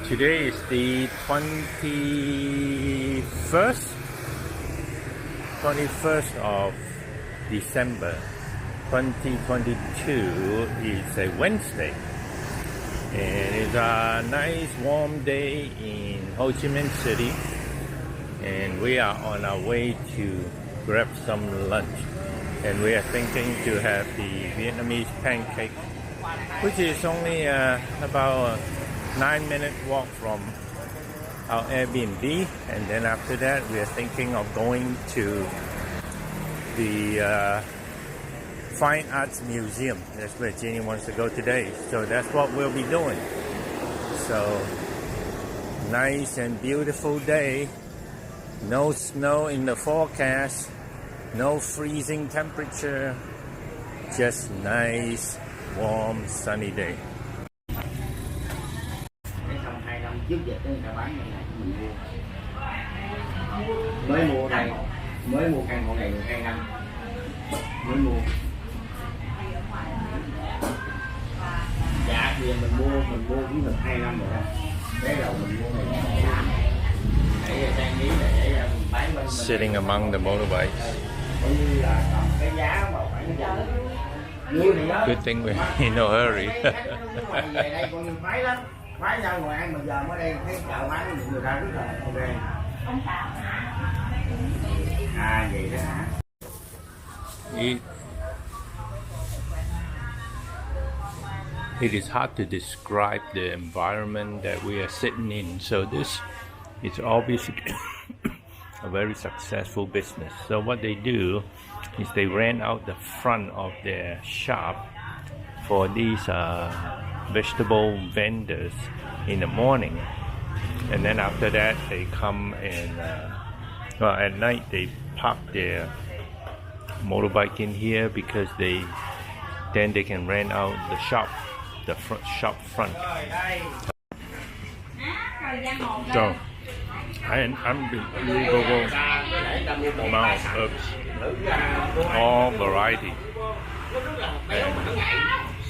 Today is the 21st of December 2022. It's a Wednesday and it's a nice warm day in Ho Chi Minh City, and we are on our way to grab some lunch, and we are thinking to have the Vietnamese pancake, which is only about a 9-minute walk from our Airbnb. And then after that we are thinking of going to the Fine Arts Museum. That's where Jenny wants to go today, so that's what we'll be doing. So nice and beautiful day, no snow in the forecast, no freezing temperature, just nice warm sunny day. Trước giờ tới người ta bán này mình mua mới mua căn hộ này được 2 năm mới mua. Dạ thì mình mua cũng được 2 năm rồi đó. Cái đầu mình mua này để trang trí để mình bán bên Sitting among the motorbikes. cũng như là cái giá mà khoảng Good thing we're in no hurry. về đây con máy lắm. Máy ra ngoài ăn mà giờ mới đây thấy chợ bán người ta rất là ok. À vậy đó hả? It is hard to describe the environment that we are sitting in. So this is obviously a very successful business. So what they do is they rent out the front of their shop for these vegetable vendors in the morning, and then after that they come and at night they park their motorbike in here because then they can rent out the shop, the shop front. So an unbelievable amount of herbs, all variety, and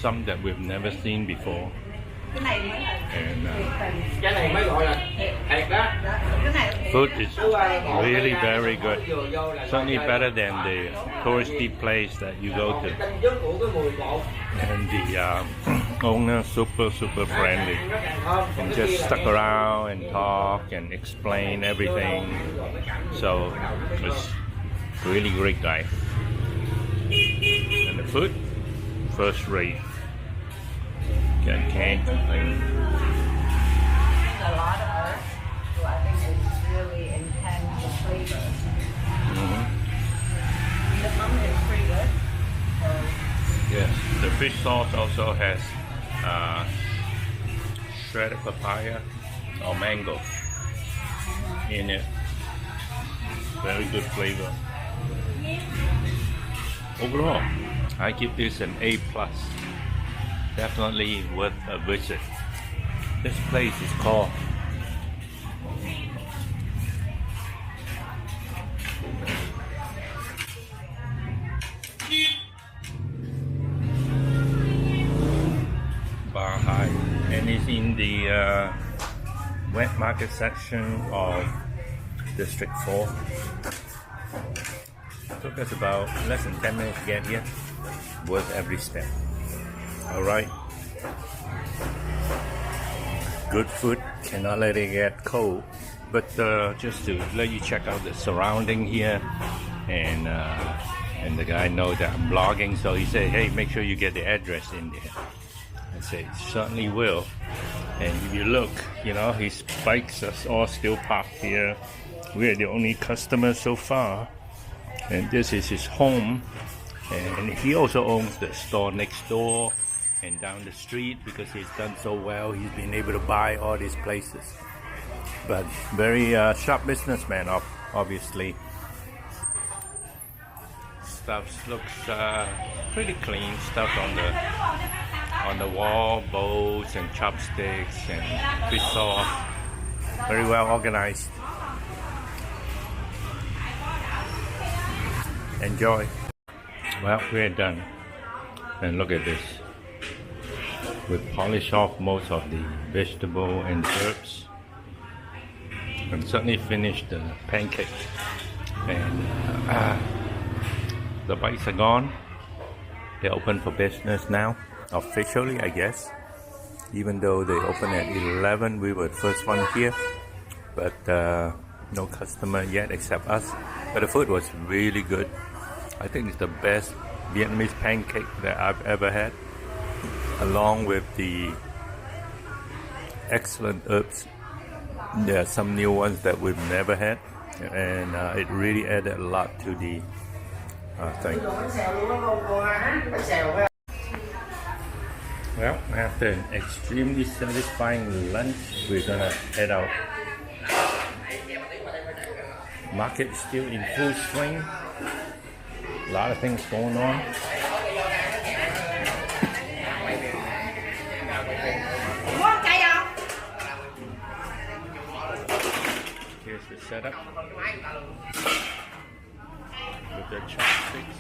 some that we've never seen before. And food is really very good. Certainly better than the touristy place that you go to. And the owner super friendly and just stuck around and talk and explain everything. So it's really great guy. And the food, first rate. Can't complain. A lot of herbs, so I think it's really intense the flavor. The pumpkin is pretty good. Yes, the fish sauce also has shredded papaya or mango in it. Very good flavor. Overall, I give this an A+. Definitely worth a visit. This place is called Bar High, and it's in the wet market section of District 4. Took us about less than 10 minutes to get here. Worth every step. Alright, good food, cannot let it get cold, but just to let you check out the surrounding here, and the guy knows that I'm vlogging, so he said, hey, make sure you get the address in there. I said, certainly will. And if you look, you know, his bikes are all still parked here. We're the only customers so far, and this is his home. And he also owns the store next door and down the street, because he's done so well. He's been able to buy all these places. But very sharp businessman, obviously. Stuff looks pretty clean. Stuff on the wall, bowls and chopsticks and fish sauce. Very well organized. Enjoy. Well, we're done. And look at this. We polish off most of the vegetable and herbs, and certainly finish the pancake. And the bites are gone. They're open for business now, officially, I guess. Even though they open at 11, we were the first one here, but no customer yet except us. But the food was really good. I think it's the best Vietnamese pancake that I've ever had, along with the excellent herbs. There are some new ones that we've never had, and it really added a lot to the thing. Well, after an extremely satisfying lunch, we're gonna head out. Market is still in full swing. A lot of things going on. Here's the setup with the chopsticks,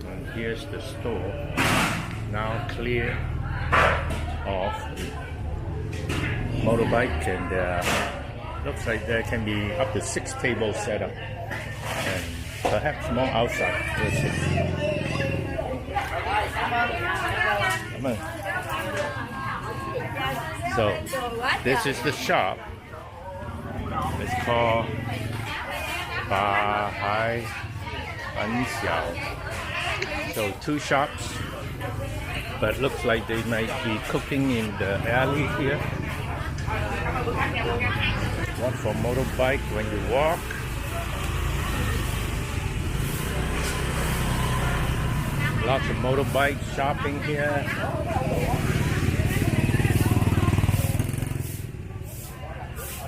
and here's the store now clear of motorbike, and looks like there can be up to 6 tables set up, and perhaps more outside. We'll see. Come on. So this is the shop. It's called Ba Hai Ban Xiao. So 2 shops, but looks like they might be cooking in the alley here. One for motorbike when you walk. Lots of motorbike shopping here.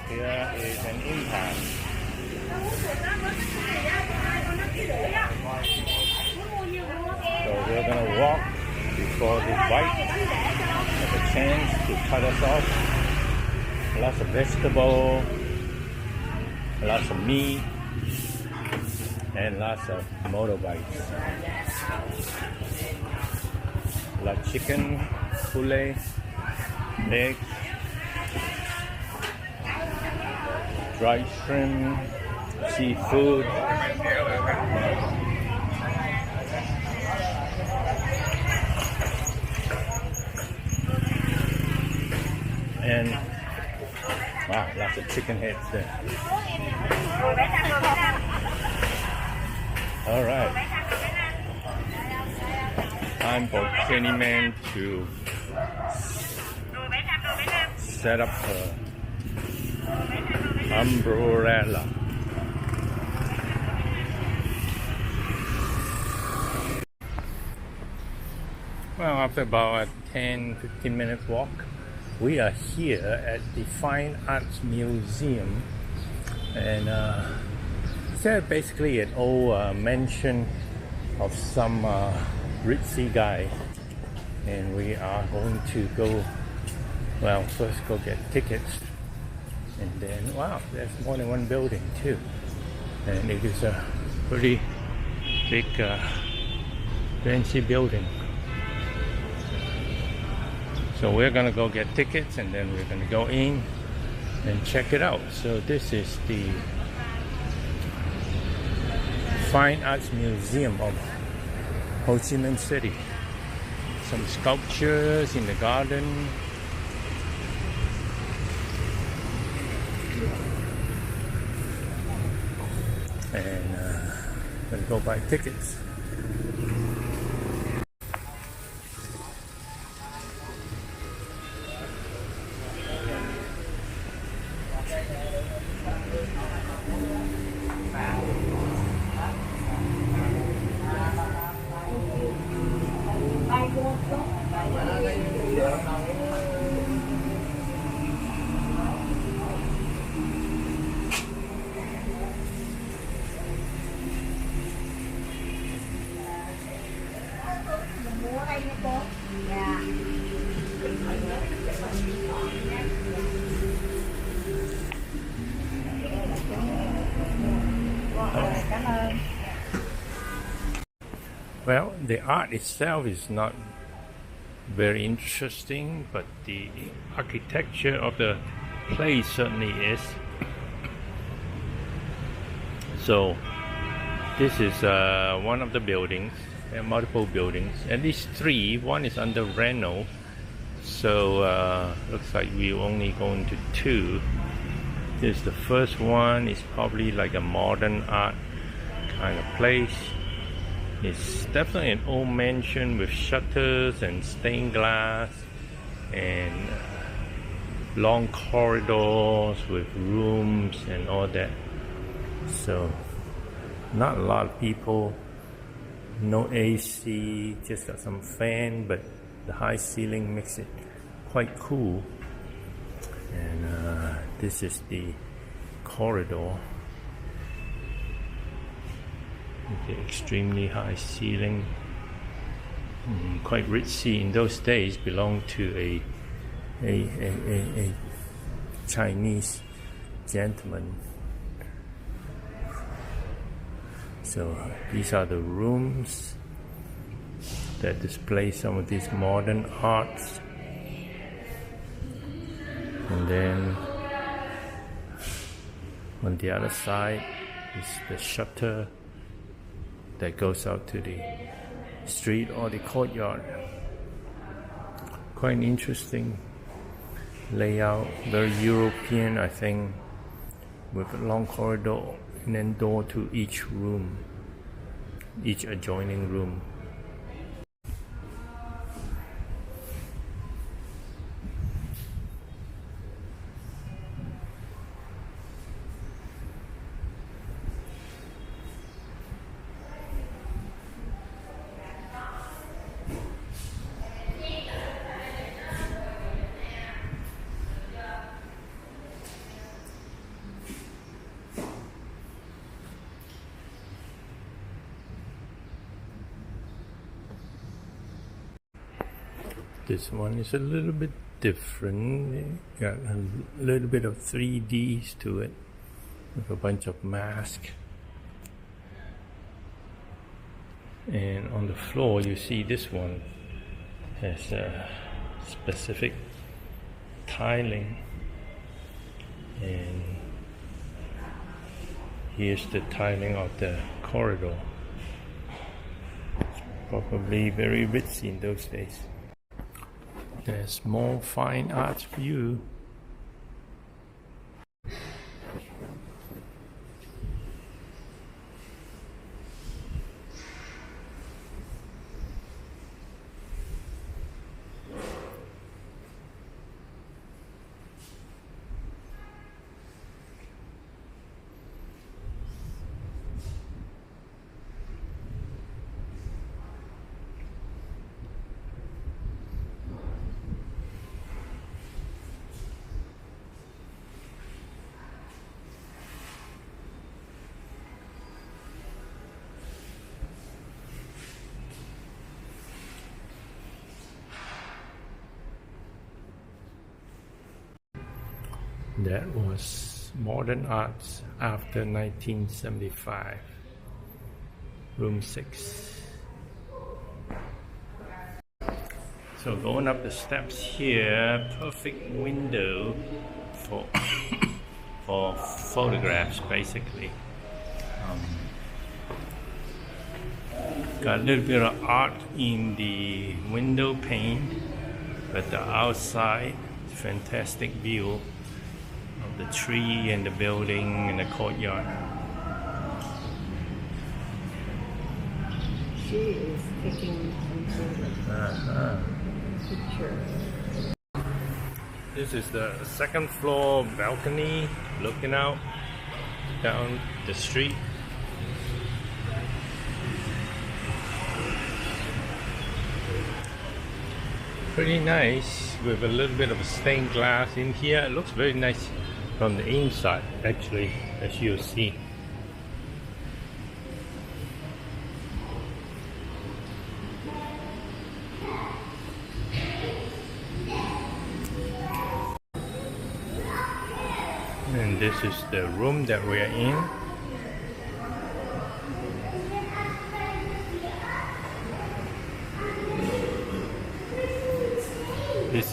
Here is an impasse. So we're gonna walk before the bike has a chance to cut us off. Lots of vegetable, lots of meat, and lots of motorbikes. Like chicken, poulet, eggs, dried shrimp, seafood. And wow, lots of chicken heads there. All right. Time for Kenny Man to set up her umbrella. Well, after about a 10-15 minutes walk, we are here at the Fine Arts Museum, and it's basically an old mansion of some ritzy guy, and we are going to go, well, first go get tickets, and then, wow, there's more than one building too, and it is a pretty big fancy building. So we're gonna go get tickets, and then we're gonna go in and check it out. So this is the Fine Arts Museum of Ho Chi Minh City. Some sculptures in the garden. And gonna go buy tickets. Well, the art itself is not very interesting, but the architecture of the place certainly is. So this is one of the buildings. There are multiple buildings, at least three. One is under reno, so looks like we're only going to two. This is the first one. It's probably like a modern art kind of place. It's definitely an old mansion with shutters and stained glass and long corridors with rooms and all that. So not a lot of people, no AC, just got some fan, but the high ceiling makes it quite cool. And this is the corridor. The extremely high ceiling, quite ritzy in those days. Belonged to a Chinese gentleman. So these are the rooms that display some of these modern arts. And then on the other side is the shutter that goes out to the street or the courtyard. Quite interesting layout, very European, I think, with a long corridor and then door to each room, each adjoining room. This one is a little bit different. Got a little bit of 3Ds to it with a bunch of masks. And on the floor you see this one has a specific tiling. And here's the tiling of the corridor. Probably very ritzy in those days. There's more fine arts view. That was modern arts after 1975. Room 6. So going up the steps here, perfect window for for photographs basically. Got a little bit of art in the window pane, but the outside, fantastic view of the tree and the building and the courtyard. She is taking some picture. This is the second floor balcony looking out down the street. Pretty nice, with a little bit of stained glass in here. It looks very nice from the inside actually, as you'll see. And this is the room that we're in.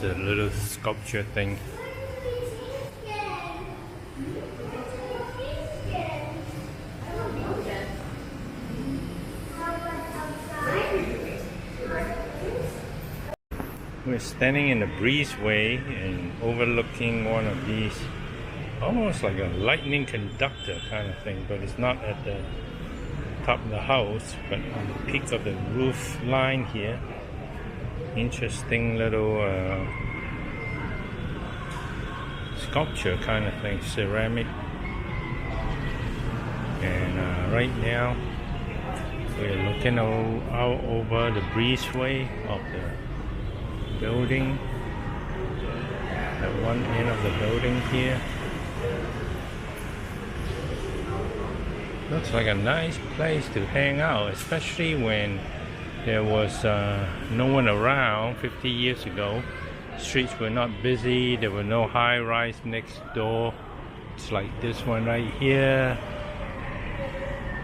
a little sculpture thing. We're standing in the breezeway and overlooking one of these, almost like a lightning conductor kind of thing, but it's not at the top of the house, but on the peak of the roof line here. Interesting little sculpture kind of thing, ceramic. And right now we're looking out over the breezeway of the building, at one end of the building here. Looks like a nice place to hang out, especially when there was no one around 50 years ago. Streets were not busy, there were no high-rise next door. It's like this one right here.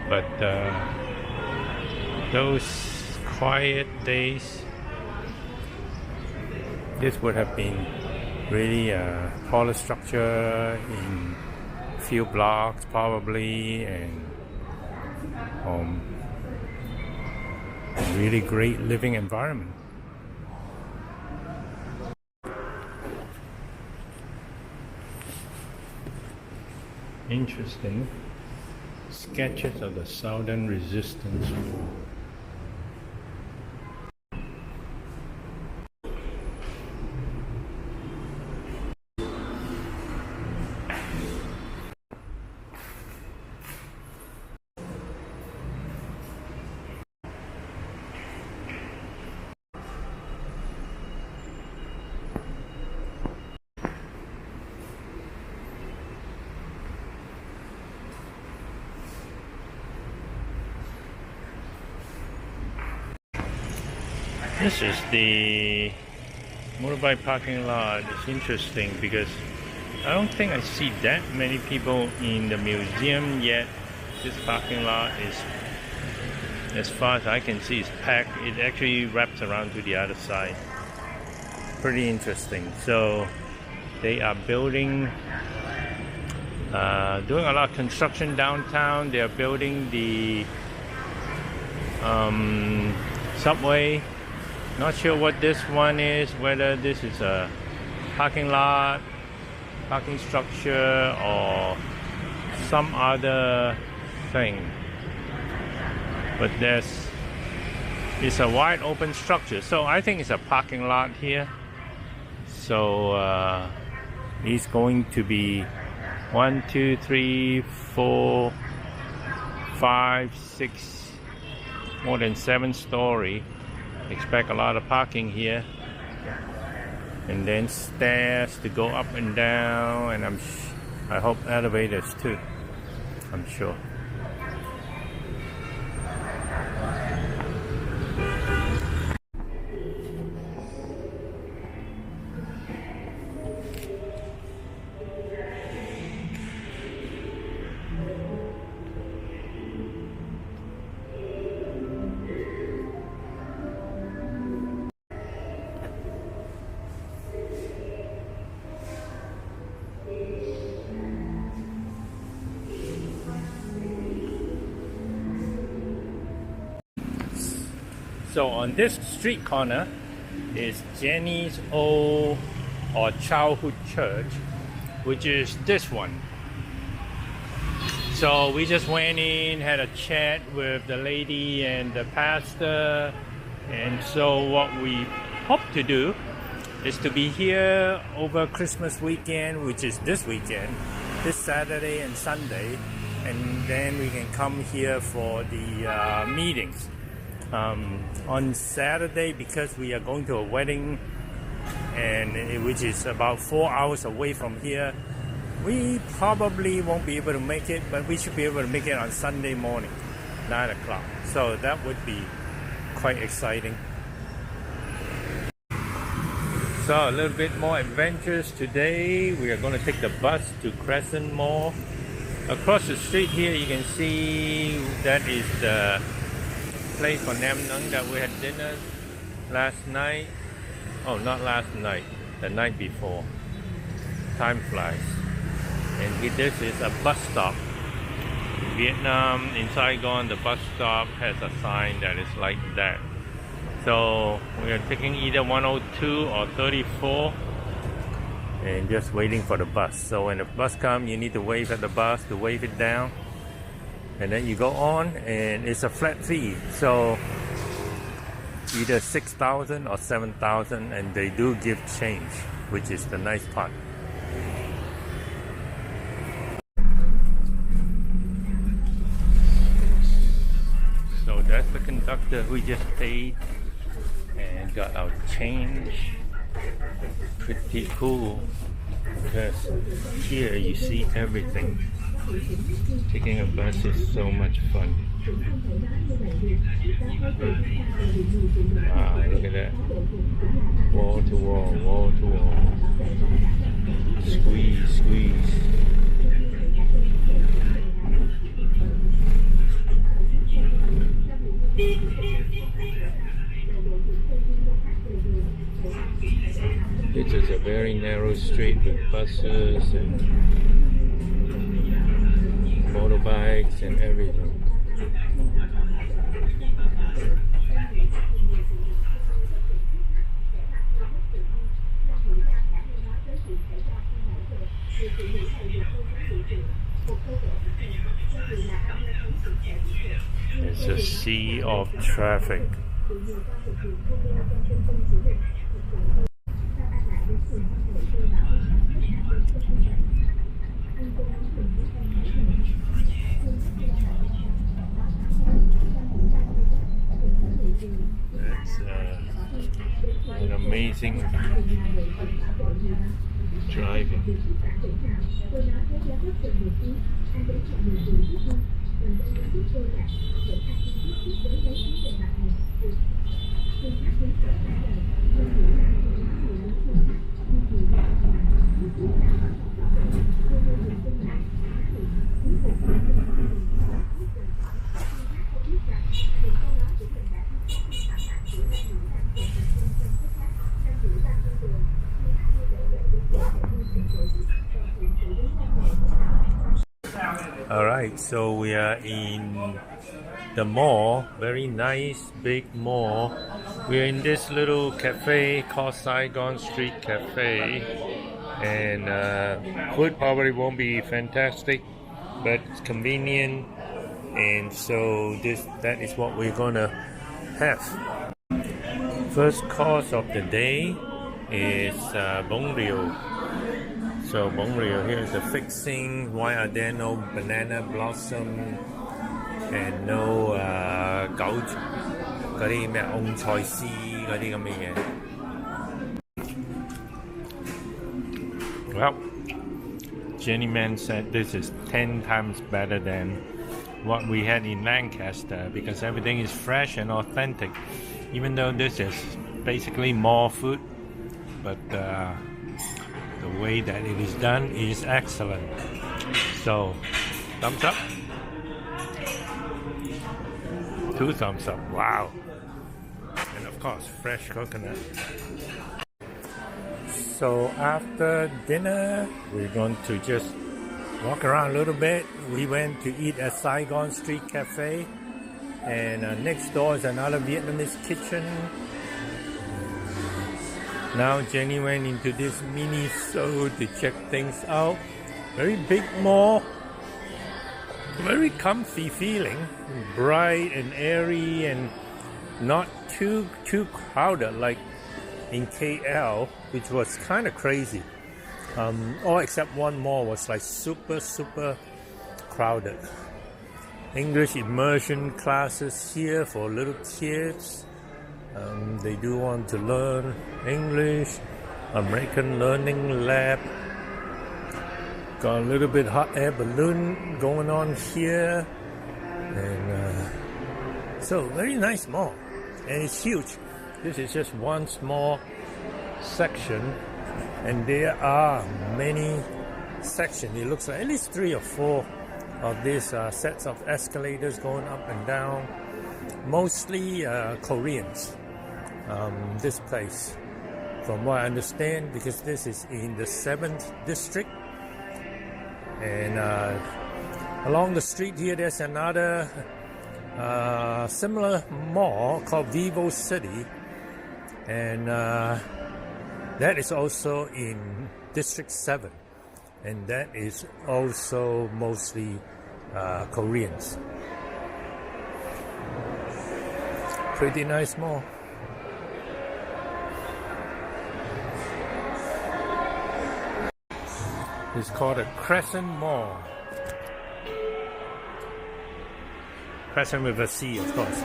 But those quiet days, this would have been really a taller structure in few blocks probably, and a really great living environment. Interesting sketches of the Southern Resistance War. This is the motorbike parking lot. It's interesting because I don't think I see that many people in the museum yet. This parking lot is, as far as I can see, is packed. It actually wraps around to the other side. Pretty interesting. So they are building, doing a lot of construction downtown. They are building the subway. Not sure what this one is, whether this is a parking lot, parking structure, or some other thing. But it's a wide open structure, so I think it's a parking lot here. So it's going to be 1, 2, 3, 4, 5, 6, more than 7-story. Expect a lot of parking here, and then stairs to go up and down, and I hope elevators too, I'm sure. So on this street corner is Jenny's old or childhood church, which is this one. So we just went in, had a chat with the lady and the pastor, and so what we hope to do is to be here over Christmas weekend, which is this weekend, this Saturday and Sunday, and then we can come here for the meetings. On Saturday, because we are going to a wedding, and which is about 4 hours away from here, we probably won't be able to make it, but we should be able to make it on Sunday morning, 9 o'clock. So that would be quite exciting. So a little bit more adventures today. We are going to take the bus to Crescent Mall. Across the street here, you can see that is the place for Nam Nung that we had dinner last night. Oh, not last night. the night before. Time flies. And this is a bus stop. In Vietnam, in Saigon, the bus stop has a sign that is like that. So we are taking either 102 or 34 and just waiting for the bus. So when the bus comes, you need to wave at the bus to wave it down. And then you go on, and it's a flat fee. So either 6,000 or 7,000, and they do give change, which is the nice part. So that's the conductor who just paid and got our change. Pretty cool, because here you see everything. Taking a bus is so much fun. Wow, look at that. Wall to wall, wall to wall. Squeeze, squeeze. This is a very narrow street with buses and motorbikes and everything. It's a sea of traffic. That's an amazing driving. Alright, so we are in the mall, very nice big mall. We're in this little cafe called Saigon Street Cafe, and food probably won't be fantastic, but it's convenient, and so that is what we're gonna have. First course of the day is bông riêu. So bông riêu, here's the fixing. Why are there no banana blossom and no 嗰啲咩翁菜絲嗰啲咁嘅嘢？Well, Jenny Man said this is 10 times better than what we had in Lancaster because everything is fresh and authentic. Even though this is basically mall food, but the way that it is done is excellent. So, thumbs up. 2 thumbs up. Wow. And of course, fresh coconut. So after dinner, we're going to just walk around a little bit. We went to eat at Saigon Street Cafe, and next door is another Vietnamese kitchen. Now Jenny went into this Miniso to check things out. Very big mall, very comfy feeling, bright and airy and not too crowded like in KL, which was kind of crazy. All except one mall was like super crowded. English immersion classes here for little kids. They do want to learn English. American Learning Lab. Got a little bit hot air balloon going on here. And so very nice mall. And it's huge. This is just one small section. And there are many sections. It looks like at least 3 or 4 of these sets of escalators going up and down. Mostly Koreans. This place. from what I understand, because this is in the 7th district. And along the street here, there's another similar mall called Vivo City, and that is also in District 7, and that is also mostly Koreans. Pretty nice mall. It's called a Crescent Mall. Crescent with a C, of course.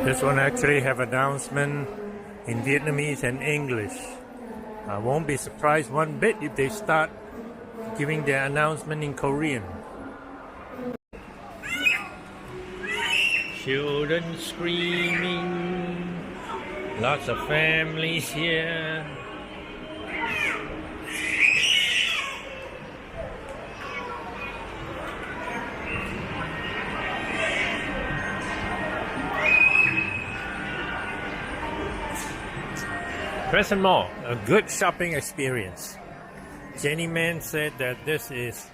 This one actually have announcement in Vietnamese and English. I won't be surprised one bit if they start giving their announcement in Korean. Children screaming, lots of families here. Crescent Mall, a good shopping experience. Jenny Man said that this is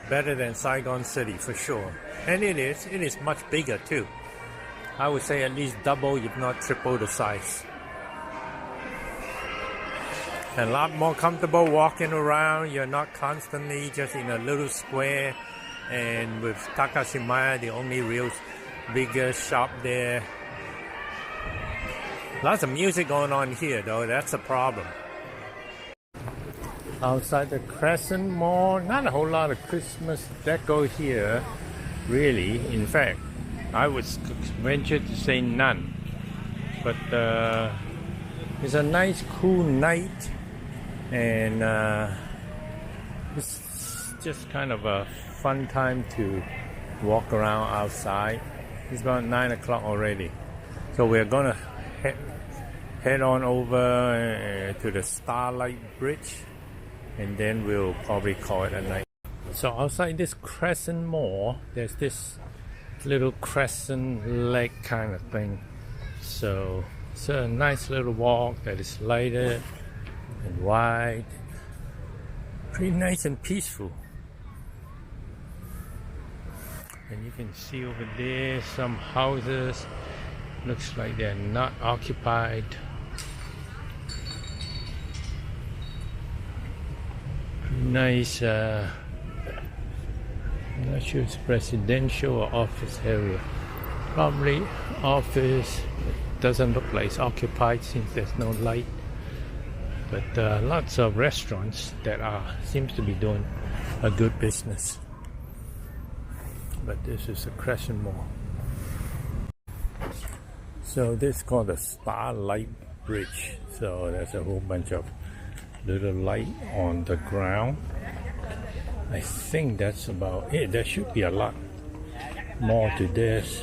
better than Saigon City for sure. And it is much bigger too. I would say at least double if not triple the size. And a lot more comfortable walking around. You're not constantly just in a little square. And with Takashimaya, the only real bigger shop there. Lots of music going on here though, that's a problem. Outside the Crescent Mall, not a whole lot of Christmas deco here, really. In fact, I would venture to say none. But it's a nice cool night, and it's just kind of a fun time to walk around outside. It's about 9 o'clock already. So we're gonna head on over to the Starlight Bridge, and then we'll probably call it a night. So outside this Crescent Mall, there's this little crescent lake kind of thing. So it's a nice little walk that is lighted and wide, pretty nice and peaceful. And you can see over there some houses. Looks like they're not occupied. Nice, I'm not sure it's residential or office area. Probably office. Doesn't look like it's occupied since there's no light. But lots of restaurants that seems to be doing a good business. But this is a Crescent Mall. So this is called the Starlight Bridge. So there's a whole bunch of little light on the ground. I think that's about it. There should be a lot more to this.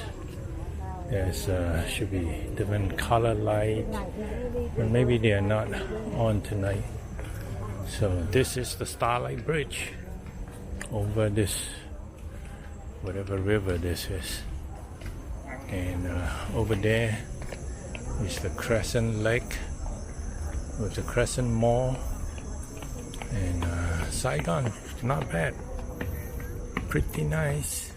There's should be different color light, but maybe they are not on tonight. So this is the Starlight Bridge over this whatever river this is. And over there is the Crescent Lake with the Crescent Mall, and Saigon, not bad, pretty nice.